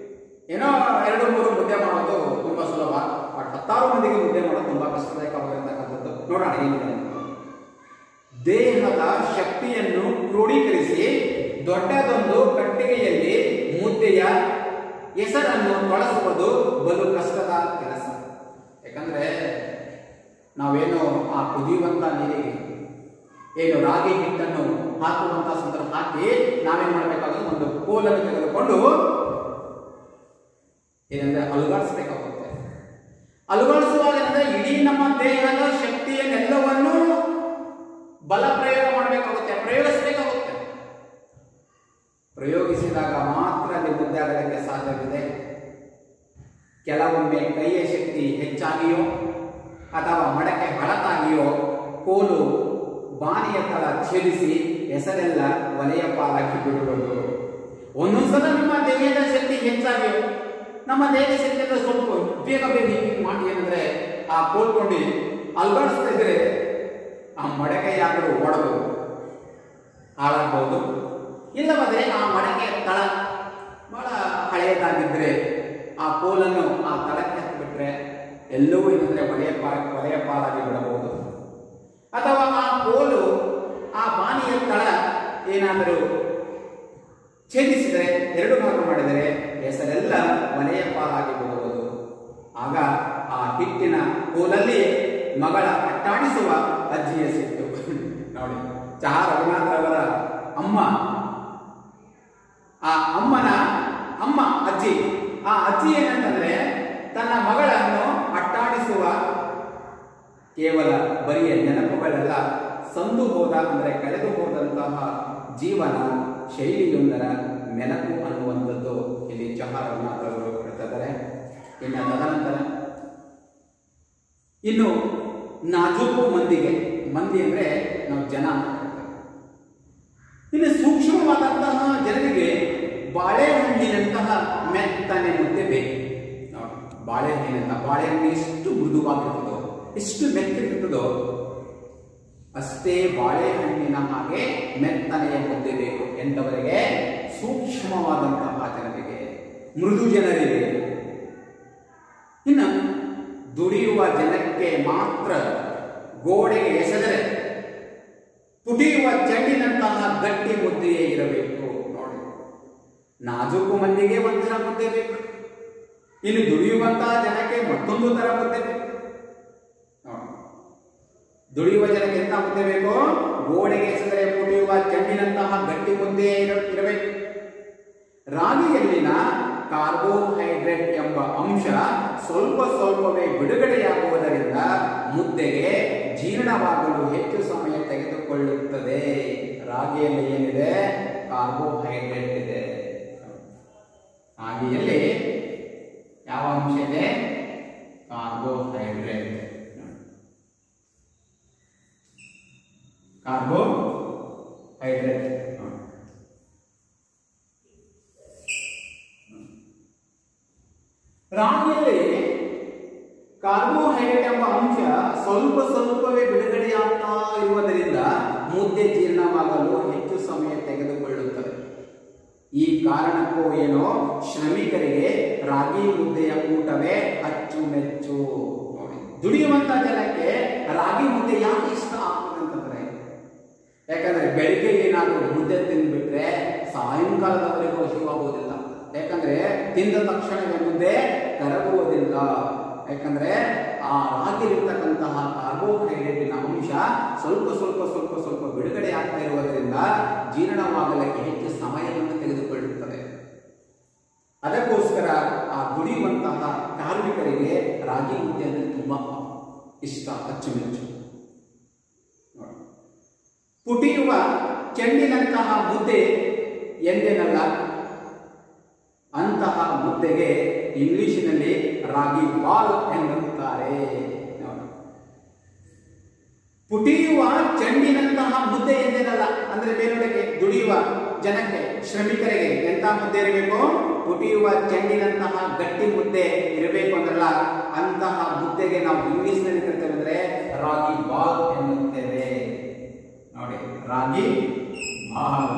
ಏನೋ 2-3 ಮುದ್ದೆ ಮಾಡೋದು ತುಂಬಾ ಸುಲಭ, ಬಟ್ 10 ಮಂದಿಗೆ ಮುದ್ದೆ ಮಾಡೋದು ತುಂಬಾ ಕಷ್ಟದಾಯಕವಾಗಿರ್ತಕ್ಕಂಥದ್ದು. ನೋಡೋಣ ಏನಿದೆ. ದೇಹದ ಶಕ್ತಿಯನ್ನು ಕ್ರೋಢೀಕರಿಸಿ ದೊಡ್ಡದೊಂದು ಕಟ್ಟಿಗೆಯಲ್ಲಿ ಮುದ್ದೆಯ ಹೆಸರನ್ನು ತೊಳಸುವುದು ಬಲು ಕಷ್ಟದ ಕೆಲಸ. ಯಾಕಂದ್ರೆ ನಾವೇನು ಆ ಕುದಿಯುವಂತ ನೀರಿಗೆ ಏನು ರಾಗಿ ಹಿಟ್ಟನ್ನು ಹಾಕುವಂತ ಸಂದರ್ಭ ಹಾಕಿ ನಾವೇನ್ ಮಾಡಬೇಕಾದ್ರೆ ಒಂದು ಕೋಲನ್ನು ತೆಗೆದುಕೊಂಡು ಏನಂದ್ರೆ ಅಲುಗಾಡಿಸಬೇಕಾಗುತ್ತೆ. ಅಲುಗಾಡಿಸುವಾಗ ಏನಂದ್ರೆ ಇಡೀ ನಮ್ಮ ದೇಹದ ಶಕ್ತಿಯನ್ನೆಲ್ಲವನ್ನು ಬಲ ಪ್ರಯೋಗ ಮಾಡಬೇಕಾಗುತ್ತೆ, ಪ್ರಯೋಗಿಸಬೇಕಾಗುತ್ತೆ. ಪ್ರಯೋಗಿಸಿದಾಗ ಮಾತ್ರ ಅಲ್ಲಿ ಮುದ್ದೆ ಆಗಲಿಕ್ಕೆ ಸಾಧ್ಯವಿದೆ. ಕೆಲವೊಮ್ಮೆ ಕೈಯ ಶಕ್ತಿ ಹೆಚ್ಚಾಗಿಯೋ ಅಥವಾ ಮಡಕೆ ಹಳತಾಗಿಯೋ ಕೋಲು ಬಾನಿಯ ತಳ ಛೇದಿಸಿ ಹೆಸರೆಲ್ಲ ವಲಯ ಪಾಲಾಗಿ ಬಿಡುವುದು. ಒಂದೊಂದ್ಸಲ ನಿಮ್ಮ ದೇಹದ ಶಕ್ತಿ ಹೆಚ್ಚಾಗಿಯೋ, ನಮ್ಮ ದೇಹದ ಶಕ್ತಿಯಿಂದ ಸ್ವಲ್ಪ ಬೇಗ ಮಾಡಿ ಏನಂದ್ರೆ ಆ ಕೋಲ್ಕೊಂಡು ಅಲ್ಗಾಡಿಸ್ತಾ ಇದ್ರೆ ಆ ಮಡಕೆಯಾದರೂ ಒಡೆದು ಹಾಳಾಗಬಹುದು. ಇಲ್ಲವಾದ್ರೆ ಆ ಮಡಕೆ ತಳ ಬಹಳ ಹಳೆಯದಾಗಿದ್ರೆ ಆ ಕೋಲನ್ನು ಆ ತಳಕ್ಕೆ ಹಾಕಿಬಿಟ್ರೆ ಎಲ್ಲವೂ ಏನಂದ್ರೆ ವಲಯ ಪಾಲಾಗಿ ಬಿಡಬಹುದು. ಅಥವಾ ಆ ಕೋಲು ಆ ಬಾನಿಯ ತಳ ಏನಾದರೂ ಛೇದಿಸಿದರೆ, 2 ಭಾಗ ಮಾಡಿದರೆ ಹೆಸರೆಲ್ಲ ವಲಯ ಪಾಲಾಗಿ ಬಿಡುವುದು. ಆಗ ಆ ಹಿಟ್ಟಿನ ಕೋಲಲ್ಲಿ ಮಗಳ ಅಟ್ಟಾಡಿಸುವ ಅಜ್ಜಿಯ ಸಿಟ್ಟು. ನೋಡಿ, ಚಹಾ ರಘುನಾಥರವರ ಅಮ್ಮ, ಆ ಅಮ್ಮನ ಅಮ್ಮ ಅಜ್ಜಿ, ಆ ಅಜ್ಜಿ ಏನಂತಂದ್ರೆ ತನ್ನ ಮಗಳನ್ನು ಅಟ್ಟಾಡಿಸುವ ಕೇವಲ ಬರಿಯ ನೆನಪುಗಳೆಲ್ಲ ಸಂದು ಹೋದ ಅಂದ್ರೆ ಕಳೆದು ಹೋದಂತಹ ಜೀವನ ಶೈಲಿಯೊಂದರ ನೆನಪು ಅನ್ನುವಂಥದ್ದು ಇಲ್ಲಿ ಚಹಾ ರಘುನಾಥರವರು ಹೇಳ್ತಿದ್ದಾರೆ. ಇನ್ನು ತದನಂತರ ಇನ್ನು ನಾಜೂಕು ಮಂದಿ ಅಂದ್ರೆ ನಾವು ಜನ. ಇನ್ನು ಸೂಕ್ಷ್ಮವಾದಂತಹ ಜನರಿಗೆ ಬಾಳೆಹಣ್ಣಿನಂತಹ ಮೆತ್ತನೆ ಮುದ್ದೆ ಬೇಕು. ಬಾಳೆಹಣ್ಣು ಎಷ್ಟು ಮೃದುವಾಗಿರ್ತದೋ, ಎಷ್ಟು ಮೆತ್ತಗಿರ್ತದೋ ಅಷ್ಟೇ ಬಾಳೆಹಣ್ಣಿನ ಹಾಗೆ ಮೆತ್ತನೆಯ ಮುದ್ದೆ ಬೇಕು. ಎಂತವರಿಗೆ? ಸೂಕ್ಷ್ಮವಾದಂತಹ ಜನರಿಗೆ, ಮೃದು ಜನರಿಗೆ. ಇನ್ನು ದುಡಿಯುವ ಜನಕ್ಕೆ ಮಾತ್ರ ಗೋಡೆಗೆ ಎಸೆದರೆ ಪುಟಿಯುವ ಚೆಂಡಿನಂತಹ ಗಟ್ಟಿ ಮುದ್ದೆಯೇ ಇರಬೇಕು. ನೋಡಿ, ನಾಜೂಕು ಮಂದಿಗೆ ಒಂಥರ ಮುದ್ದೆ ಬೇಕು, ಇನ್ನು ದುಡಿಯುವಂತಹ ಜನಕ್ಕೆ ಮತ್ತೊಂದು ತರ ಮುದ್ದೆ ಬೇಕು. ನೋಡಿ, ದುಡಿಯುವ ಜನಕ್ಕೆ ಎಂತ ಮುದ್ದೆ ಬೇಕು? ಗೋಡೆಗೆ ಎಸೆದರೆ ಪುಟಿಯುವ ಚೆಂಡಿನಂತಹ ಗಟ್ಟಿ ಮುದ್ದೆ ಇರಬೇಕು. ರಾಗಿಯಲ್ಲಿನ ಕಾರ್ಬೋಹೈಡ್ರೇಟ್ ಎಂಬ ಅಂಶ ಸ್ವಲ್ಪ ಸ್ವಲ್ಪವೇ ಬಿಡುಗಡೆಯಾಗುವುದರಿಂದ ಮುದ್ದೆಗೆ ಜೀರ್ಣವಾಗಲು ಹೆಚ್ಚು ಸಮಯ ತೆಗೆದುಕೊಳ್ಳುತ್ತದೆ. ರಾಗಿಯಲ್ಲಿ ಏನಿದೆ? ಕಾರ್ಬೋಹೈಡ್ರೇಟ್ ಇದೆ. ರಾಗಿಯಲ್ಲಿ ಯಾವ ಅಂಶ ಇದೆ? ಕಾರ್ಬೋಹೈಡ್ರೇಟ್. ಕಾರ್ಬೋಹೈಡ್ರೇಟ್ ರಾಗಿಯಲ್ಲಿ ಕಾರ್ಬೋಹೈಡ್ರೇಟ್ ಎಂಬ ಅಂಶ ಸ್ವಲ್ಪ ಸ್ವಲ್ಪವೇ ಬಿಡುಗಡೆಯಾಗ್ತಾ ಇರುವುದರಿಂದ ಮುದ್ದೆ ಜೀರ್ಣವಾಗಲು ಹೆಚ್ಚು ಸಮಯ ತೆಗೆದುಕೊಳ್ಳುತ್ತದೆ. ಈ ಕಾರಣಕ್ಕೂ ಏನೋ ಶ್ರಮಿಕರಿಗೆ ರಾಗಿ ಮುದ್ದೆಯ ಊಟವೇ ಅಚ್ಚುಮೆಚ್ಚು. ದುಡಿಯುವಂತ ಜನಕ್ಕೆ ರಾಗಿ ಮುದ್ದೆ ಯಾಕೆ ಇಷ್ಟ ಆಗ್ತದೆ ಅಂತಂದ್ರೆ, ಯಾಕಂದ್ರೆ ಬೆಳಿಗ್ಗೆ ಏನಾದರೂ ಮುದ್ದೆ ತಿಂದ್ಬಿಟ್ರೆ ಸಾಯಂಕಾಲದವರೆಗೂ ಹಸಿವಾಗುವುದಿಲ್ಲ. ಯಾಕಂದ್ರೆ ತಿಂದ ತಕ್ಷಣವೇ ಮುದ್ದೆ ಕರಗುವುದಿಲ್ಲ. ಯಾಕಂದ್ರೆ ಆ ರಾಗಿಲಿರ್ತಕ್ಕಂತಹ ಕಾರ್ಬೋಹೈಡ್ರೇಟಿನ ಅಂಶ ಸ್ವಲ್ಪ ಸ್ವಲ್ಪ ಸ್ವಲ್ಪ ಸ್ವಲ್ಪ ಬಿಡುಗಡೆ ಆಗ್ತಾ ಇರುವುದರಿಂದ ಜೀರ್ಣವಾಗಲಿಕ್ಕೆ ಹೆಚ್ಚು ಸಮಯವನ್ನು ತೆಗೆದುಕೊಳ್ಳುತ್ತದೆ. ಅದಕ್ಕೋಸ್ಕರ ಆ ದುಡಿಯುವಂತಹ ಕಾರ್ಮಿಕರಿಗೆ ರಾಗಿ ಮುದ್ದೆ ಅಂದ್ರೆ ತುಂಬಾ ಇಷ್ಟ, ಅಚ್ಚುಮೆಚ್ಚು. ಪುಟಿಯುವ ಚೆಂಡಿನಂತಹ ಮುದ್ದೆ ಎಂದೇನಲ್ಲ, ಅಂತಹ ಮುದ್ದೆಗೆ ಇಂಗ್ಲಿಷಿನಲ್ಲಿ ರಾಗಿ ಬಾಲ್ ಎನ್ನುತ್ತಾರೆ. ಪುಟಿಯುವ ಚೆಂಡಿನಂತಹ ಮುದ್ದೆ ಎಂದೇನಲ್ಲ ಅಂದ್ರೆ ಬೇರೆಯವರಿಗೆ, ದುಡಿಯುವ ಜನಕ್ಕೆ, ಶ್ರಮಿಕರಿಗೆ ಎಂತ ಮುದ್ದೆ ಇರಬೇಕು? ಪುಟಿಯುವ ಚೆಂಡಿನಂತಹ ಗಟ್ಟಿ ಮುದ್ದೆ ಇರಬೇಕು ಅಂದ್ರಲ್ಲ, ಅಂತಹ ಮುದ್ದೆಗೆ ನಾವು ಇಂಗ್ಲಿಷ್ ನಲ್ಲಿ ಕರಿತೇವೆ ಅಂದ್ರೆ ರಾಗಿ ಬಾಲ್ ಎನ್ನುತ್ತೇವೆ. ನೋಡಿ, ರಾಗಿ ಬಾಲ್,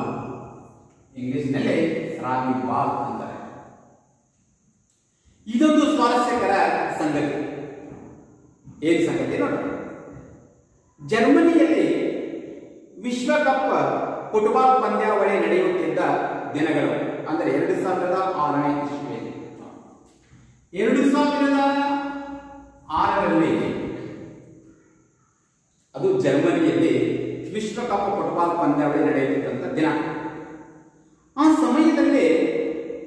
ಇಂಗ್ಲಿಷ್ ನಲ್ಲಿ ರಾಗಿ ಬಾಲ್ ಅಂತಾರೆ. ಇದೊಂದು ಸ್ವಾರಸ್ಯಕರ ಸಂಗತಿ. ಏನ್ ಸಂಗತಿ ನೋಡಿ, ಜರ್ಮನಿಯಲ್ಲಿ ವಿಶ್ವಕಪ್ ಫುಟ್ಬಾಲ್ ಪಂದ್ಯಾವಳಿ ನಡೆಯುತ್ತಿದ್ದ ದಿನಗಳು ಅಂದರೆ 2006ನೇ ಇಸ್ವಿಯಲ್ಲಿ. 2006ರಲ್ಲಿ ಅದು ಜರ್ಮನಿಯಲ್ಲಿ ವಿಶ್ವಕಪ್ ಫುಟ್ಬಾಲ್ ಪಂದ್ಯಾವಳಿ ನಡೆಯುತ್ತಿದ್ದಂತ ದಿನ. ಆ ಸಮಯದಲ್ಲಿ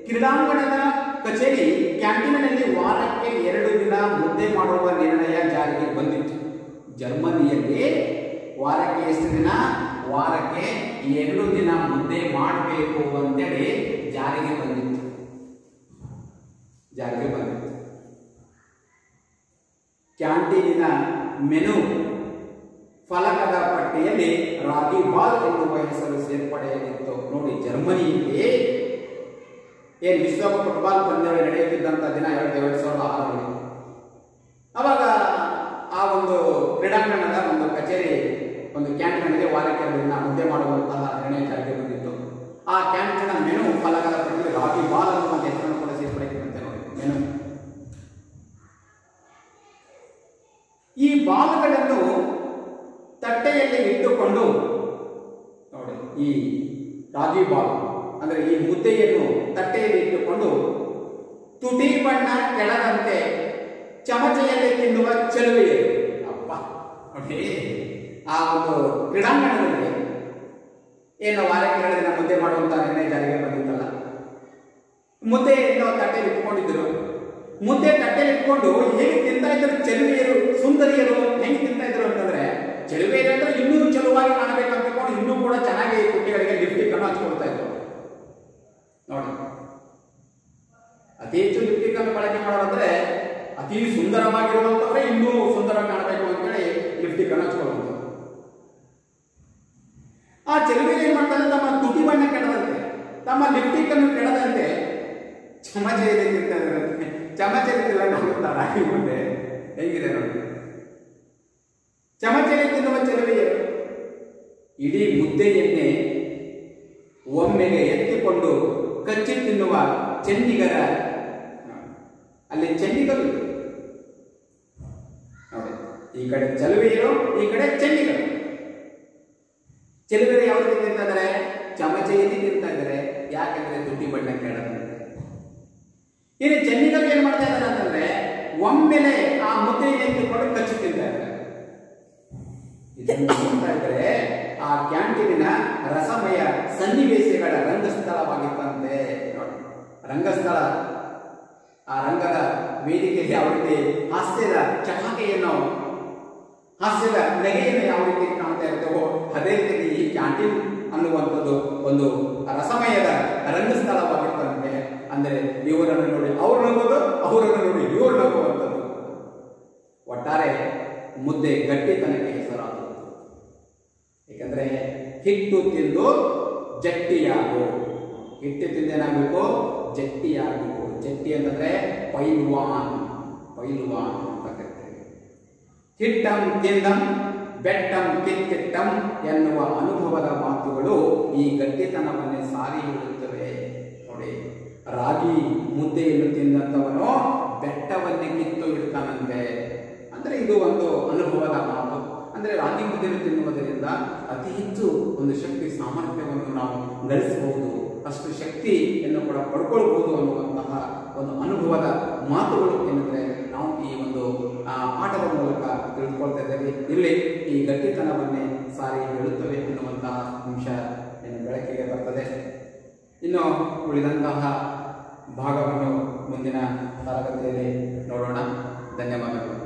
ಕ್ರೀಡಾಂಗಣದ ಕಚೇರಿ ಕ್ಯಾಂಟೀನಿನಲ್ಲಿ ವಾರಕ್ಕೆ 2 ದಿನ ಮುದ್ದೆ ಮಾಡುವ ನಿರ್ಣಯ ಜಾರಿಗೆ ಬಂದಿತ್ತು. ಜರ್ಮನಿಯಲ್ಲಿ ವಾರಕ್ಕೆ ಎಷ್ಟು ದಿನ? ವಾರಕ್ಕೆ 2 ದಿನ ಮುದ್ದೆ ಮಾಡಬೇಕು ಅಂತೇಳಿ ಜಾರಿಗೆ ಬಂದಿತ್ತು. ಕ್ಯಾಂಟೀನಿನ ಮೆನು ಫಲಕದ ಪಟ್ಟಿಯಲ್ಲಿ ರಾಗಿ ಬಾಲ್ ಎನ್ನುವ ಹೆಸರು ಸೇರ್ಪಡೆಯಾಗಿತ್ತು. ನೋಡಿ, ಜರ್ಮನಿಯಲ್ಲಿ ಏನ್ ವಿಶ್ವಕಪ್ ಫುಟ್ಬಾಲ್ ಪಂದ್ಯಾವಳಿ ನಡೆಯುತ್ತಿದ್ದಂತ ದಿನ 2006ರಲ್ಲಿ. ಅವಾಗ ಆ ಒಂದು ಕ್ರೀಡಾಂಗಣದ ಒಂದು ಕಚೇರಿ, ಒಂದು ಕ್ಯಾಂಟೀನ್ಗೆ ವಾರಕ್ಕೆ 2 ದಿನ ಮುದ್ದೆ ಮಾಡುವಂತಹ ನಿರ್ಣಯ ಜಾರಿಗೆ ಬಂದಿತ್ತು. ಆ ಕ್ಯಾಂಟೀನ್ ಮೆನು ಫಲಕದ ಪಟ್ಟಿಯಲ್ಲಿ ರಾಗಿ ಬಾಲ್ ಅನ್ನುವ ಹೆಸರನ್ನು ಕೂಡ ಸೇರ್ಪಡೆಯಾಗಿರುತ್ತೆ. ನೋಡಿ, ಮೆನು. ಈ ಬಾಲ್ಗಳನ್ನು ತಟ್ಟೆಯಲ್ಲಿ ಇಟ್ಟುಕೊಂಡು, ನೋಡಿ, ಈ ರಾಗಿ ಬಾಲ್ ಅಂದ್ರೆ ಈ ಮುದ್ದೆಯನ್ನು ತಟ್ಟೆಯಲ್ಲಿ ಇಟ್ಟುಕೊಂಡು ತುಟಿ ಬಣ್ಣ ಕೆಳದಂತೆ ಚಮಚೆಯಲ್ಲಿ ತಿನ್ನುವ ಚೆಲುವೆಯರು. ಅಪ್ಪ, ನೋಡಿ, ಆ ಒಂದು ಕ್ರೀಡಾಂಗಣದಲ್ಲಿ ಏನು ವಾರಕ್ಕೆ 2 ದಿನ ಮುದ್ದೆ ಮಾಡುವಂತ ನಿರ್ಣಯ ಜಾರಿಗೆ ಬಂದಿತ್ತಲ್ಲ, ಮುದ್ದೆ ತಟ್ಟೆಯಲ್ಲಿ ಇಟ್ಕೊಂಡಿದ್ರು. ಮುದ್ದೆ ತಟ್ಟೆಯಲ್ಲಿ ಇಟ್ಕೊಂಡು ಹೇಗೆ ತಿಂತಾ ಇದ್ರು ಚೆಲುವೆಯರು, ಸುಂದರಿಯರು ಹೆಂಗೆ ತಿಂತಾ ಇದ್ರು ಅಂತಂದ್ರೆ, ಚೆಲುವೆಯರು ಅಂದ್ರೆ ಇನ್ನೂ ಚೆಲುವಾಗಿ ಕಾಣಬೇಕಂತ ಇನ್ನೂ ಕೂಡ ಚೆನ್ನಾಗಿ ಕುಟ್ಟಿಗಳಿಗೆ ಲಿಪ್ಸ್ಟಿಕ್ ಅನ್ನು ಹಚ್ಕೊಳ್ತಾ ಇದ್ರು. ನೋಡಿ, ಅತಿ ಹೆಚ್ಚು ಲಿಪ್ಸ್ಟಿಕ್ ಅನ್ನು ಬಳಕೆ ಮಾಡೋದಂದ್ರೆ ಅತಿ ಸುಂದರವಾಗಿರುವಂತವ್ರೆ ಇನ್ನೂ ಸುಂದರವಾಗಿ ಕಾಣಬೇಕು ಅಂತೇಳಿ ಲಿಪ್ಸ್ಟಿಕ್ ಅನ್ನು ಹಚ್ಕೊಳ್ಳುವಂತ. ಆ ಚೆಲುವೆಗೆ ಏನ್ ಮಾಡ್ತಾರೆ? ತಮ್ಮ ತುಟಿ ಬಣ್ಣ ಕೆಡದಂತೆ, ತಮ್ಮ ಲಿಪ್ಸ್ಟಿಕ್ ಅನ್ನು ಕೆಡದಂತೆ ಚಮಚೆಯಲ್ಲಿ ತಿಂತಾ ಇದ್ದಾರೆ. ಚಮಚೆಯಲ್ಲಿ ರಾಗಿ ಮುದ್ದೆ ಹೇಗಿದೆ ನೋಡಿ. ಚಮಚೆಯಲ್ಲಿ ತಿನ್ನುವ ಚೆಲುವೆಯರು ಇಡೀ ಮುದ್ದೆಯನ್ನೇ ಒಮ್ಮೆಗೆ ಎತ್ತಿಕೊಂಡು ಕಚ್ಚಿ ತಿನ್ನುವ ಚೆನ್ನಿಗರ, ಅಲ್ಲಿ ಚೆನ್ನಿಗರು ನೋಡಿ, ಈ ಕಡೆ ಚೆಲುವೆಯರು, ಈ ಕಡೆ ಚೆನ್ನಿಗರು. ಚೆಲುವೆಯರು ಯಾವ ರೀತಿ ತಿಂತಾ ಇದ್ದಾರೆ? ಚಮಚೆಯಲ್ಲಿ ತಿಂತಾ ಇದ್ದಾರೆ. ಯಾಕಂದ್ರೆ ತುಟಿ ಬಣ್ಣ ಕೆಳದಂತೆ. ಇನ್ನು ಚೆನ್ನಿಗರು ಏನ್ ಮಾಡ್ತಾ ಇದ್ದಾರೆ ಅಂತಂದ್ರೆ ಒಮ್ಮೆಲೆ ಆ ಮುದ್ದೆಯನ್ನು ಎತ್ತಿಕೊಂಡು ಕಚ್ಚಿ ತಿಂತಾ ಇದ್ದಾರೆ. ಇದನ್ನು ನೋಡ್ತಾ ಇದ್ರೆ ಆ ಕ್ಯಾಂಟೀನಿನ ರಸಮಯ ಸನ್ನಿವೇಶಗಳ ರಂಗಸ್ಥಳವಾಗಿತ್ತಂತೆ. ನೋಡಿ, ರಂಗಸ್ಥಳ, ಆ ರಂಗದ ವೇದಿಕೆಯಲ್ಲಿ ಯಾವ ರೀತಿ ಹಾಸ್ಯದ ಚಟಾಕೆಯನ್ನು, ಹಾಸ್ಯದ ನಗೆಯನ್ನು ಯಾವ ರೀತಿ ಕಾಣ್ತಾ ಇರ್ತೇವೋ ಅದೇ ರೀತಿ ಈ ಕ್ಯಾಂಟೀನ್ ಅನ್ನುವಂಥದ್ದು ಒಂದು ರಸಮಯದ ರಂಗಸ್ಥಳವಾಗಿರ್ತಂತೆ. ಅಂದರೆ ಇವರನ್ನು ನೋಡಿ ಅವರು ನಗೋದು, ಅವರನ್ನು ನೋಡಿ ಇವರು ನಗುವಂಥದ್ದು. ಒಟ್ಟಾರೆ ಮುದ್ದೆ ಗಟ್ಟಿತನಕ್ಕೆ ಹೆಸರಾದದ್ದು. ಏಕೆಂದ್ರೆ ಹಿಟ್ಟು ತಿಂದು ಜಟ್ಟಿಯಾಗು, ಹಿಟ್ಟು ತಿಂದೇನಾಗಬೇಕು, ಜಟ್ಟಿಯಾಗಬೇಕು. ಜಟ್ಟಿ ಅಂತಂದ್ರೆ ಪೈಲ್ವಾನ್, ಪೈಲ್ವಾನ್ ಅಂತ ಕರಿತೇವೆ. ಹಿಟ್ಟಂ ತಿಂದಂ ಬೆಟ್ಟಂ ಕಿತ್ತಿಟ್ಟಂ ಎನ್ನುವ ಅನುಭವದ ಮಾತುಗಳು ಈ ಗಟ್ಟಿತನವನ್ನೇ ಸಾರಿ ಹೇಳುತ್ತವೆ. ನೋಡಿ, ರಾಗಿ ಮುದ್ದೆಯನ್ನು ತಿಂದಂತವನು ಬೆಟ್ಟವನ್ನೇ ಕಿತ್ತು ಇಡ್ತಾನಂತೆ. ಅಂದ್ರೆ ಇದು ಒಂದು ಅನುಭವದ ಮಾತು. ಅಂದ್ರೆ ರಾಗಿ ಮುದ್ದೆಯನ್ನು ತಿನ್ನುವುದರಿಂದ ಅತಿ ಹೆಚ್ಚು ಒಂದು ಶಕ್ತಿ ಸಾಮರ್ಥ್ಯವನ್ನು ನಾವು ಗಳಿಸಬಹುದು, ಅಷ್ಟು ಶಕ್ತಿಯನ್ನು ಕೂಡ ಪಡ್ಕೊಳ್ಬಹುದು ಅನ್ನುವಂತಹ ಒಂದು ಅನುಭವದ ಮಾತುಗಳು ಏನಂದ್ರೆ ನಾವು ಈ ಒಂದು ಪಾಠದ ಮೂಲಕ ತಿಳಿದುಕೊಳ್ತಾ ಇದ್ದೇವೆ. ಇಲ್ಲಿ ಈ ಗಟ್ಟಿತನವನ್ನೇ ಸಾರಿ ಹೇಳುತ್ತವೆ ಎನ್ನುವಂತಹ ಅಂಶ ಬೆಳಕಿಗೆ ಬರ್ತದೆ. ಇನ್ನು ಉಳಿದಂತಹ ಭಾಗವನ್ನು ಮುಂದಿನ ತರಗತಿಯಲ್ಲಿ ನೋಡೋಣ. ಧನ್ಯವಾದಗಳು.